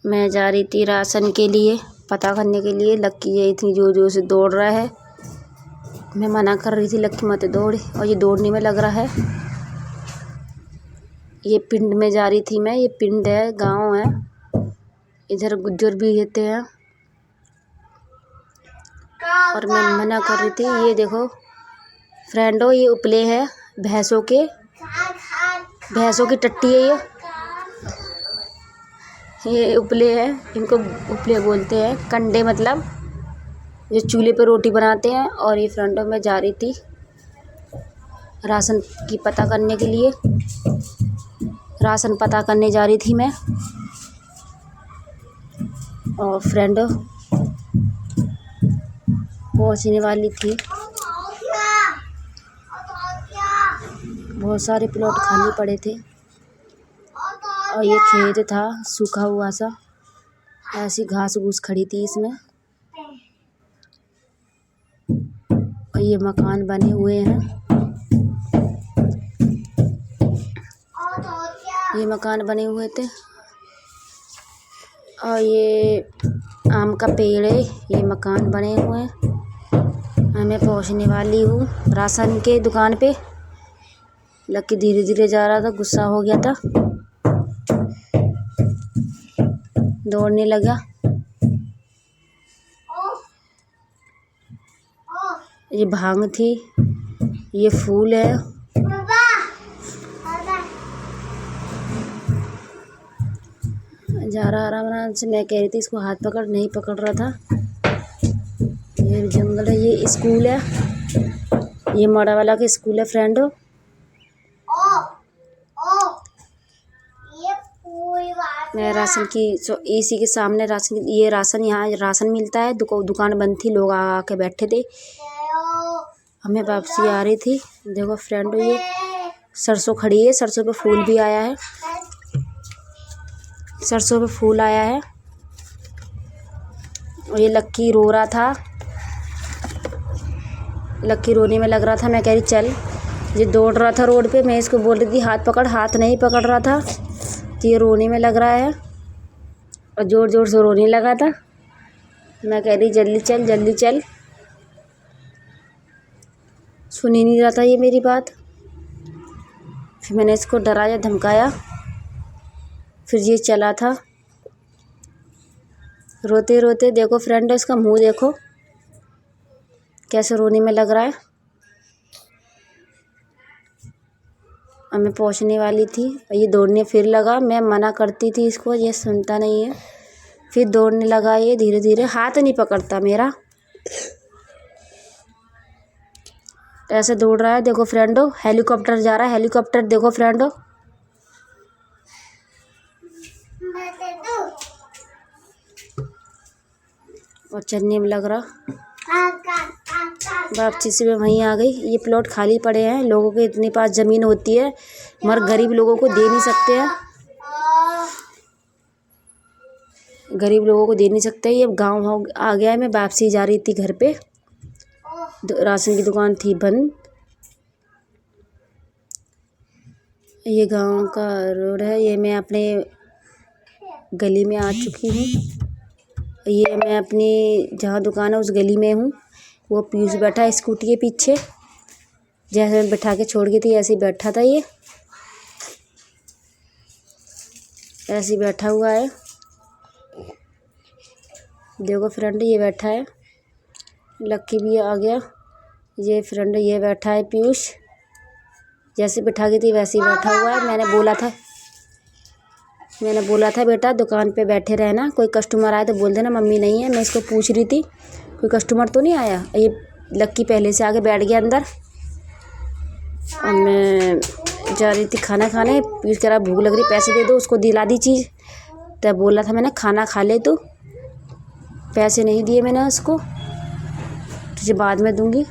मैं जा रही थी राशन के लिए पता करने के लिए। लक्की यही थी जो जो से दौड़ रहा है। मैं मना कर रही थी लक्की मत दौड़, और ये दौड़ने में लग रहा है। ये पिंड में जा रही थी मैं। ये पिंड है, गांव है। इधर गुज्जर भी रहते हैं और मैं मना कर रही थी। ये देखो फ्रेंडो, ये उपले है भैंसों की टट्टी है। ये उपले है, इनको उपले बोलते हैं। कंडे मतलब जो चूल्हे पे रोटी बनाते हैं। और ये फ्रेंडो में जा रही थी राशन की पता करने के लिए। राशन पता करने जा रही थी मैं। और फ्रेंडो पहुंचने वाली थी। बहुत सारे प्लॉट खाली पड़े थे और ये खेत था सूखा हुआ सा। ऐसी घास घूस खड़ी थी इसमें। और ये मकान बने हुए हैं। ये मकान बने हुए थे और ये आम का पेड़ है। ये मकान बने हुए हैं। मैं पहुंचने वाली हूँ राशन के दुकान पे। लक्की धीरे धीरे जा रहा था, गुस्सा हो गया था, दौड़ने लगा। ये भांग थी, ये फूल है। जा रहा आराम से। मैं कह रही थी इसको हाथ पकड़, नहीं पकड़ रहा था। ये जंगल है, ये स्कूल है। ये मड़ा वाला का स्कूल है फ्रेंडो। मैं राशन की इसी के सामने ये राशन यहाँ राशन मिलता है। दुकान बंद थी, लोग आके बैठे थे। हमें वापसी आ रही थी। देखो फ्रेंडो, ये सरसों खड़ी है। सरसों पे फूल भी आया है। सरसों पे फूल आया है। और ये लक्की रो रहा था। लक्की रोने में लग रहा था। मैं कह रही चल। ये दौड़ रहा था रोड पे। मैं इसको बोल रही थी हाथ पकड़, हाथ नहीं पकड़ रहा था। तो ये रोने में लग रहा है और ज़ोर ज़ोर से रोने लगा था। मैं कह रही जल्दी चल, जल्दी चल। सुन ही नहीं रहा था ये मेरी बात। फिर मैंने इसको डराया धमकाया, फिर ये चला था रोते रोते। देखो फ्रेंड, इसका मुंह देखो कैसे रोने में लग रहा है। और मैं पहुंचने वाली थी और ये दौड़ने फिर लगा। मैं मना करती थी इसको, ये सुनता नहीं है। फिर दौड़ने लगा ये धीरे धीरे। हाथ नहीं पकड़ता मेरा, ऐसे दौड़ रहा है। देखो फ्रेंडो, हेलीकॉप्टर जा रहा है। हेलीकॉप्टर देखो फ्रेंडो। और चलने में लग रहा। वापसी से मैं वहीं आ गई। ये प्लॉट खाली पड़े हैं। लोगों के इतने पास ज़मीन होती है मगर गरीब लोगों को दे नहीं सकते हैं। गरीब लोगों को दे नहीं सकते। ये गांव आ गया है। मैं वापसी जा रही थी घर पे। राशन की दुकान थी बंद। ये गांव का रोड है। ये मैं अपने गली में आ चुकी हूँ। ये मैं अपनी जहाँ दुकान है उस गली में हूँ। वो पीयूष बैठा है स्कूटी के पीछे। जैसे मैं बैठा के छोड़ गई थी ऐसे ही बैठा था। ये ऐसे ही बैठा हुआ है। देखो फ्रेंड, ये बैठा है। लक्की भी आ गया। ये फ्रेंड, ये बैठा है पीयूष। जैसे बैठा गई थी वैसे ही बैठा हुआ है। मैंने बोला था बेटा दुकान पे बैठे रहना। कोई कस्टमर आए तो बोल देना मम्मी नहीं है। मैं इसको पूछ रही थी कोई कस्टमर तो नहीं आया। ये लक्की पहले से आके बैठ गया अंदर। और मैं जा रही थी खाना खाने। पीयूष कह रहा भूख लग रही, पैसे दे दो। उसको दिला दी चीज़। तब बोला था मैंने खाना खा ले तू। पैसे नहीं दिए मैंने उसको, तुझे बाद में दूँगी।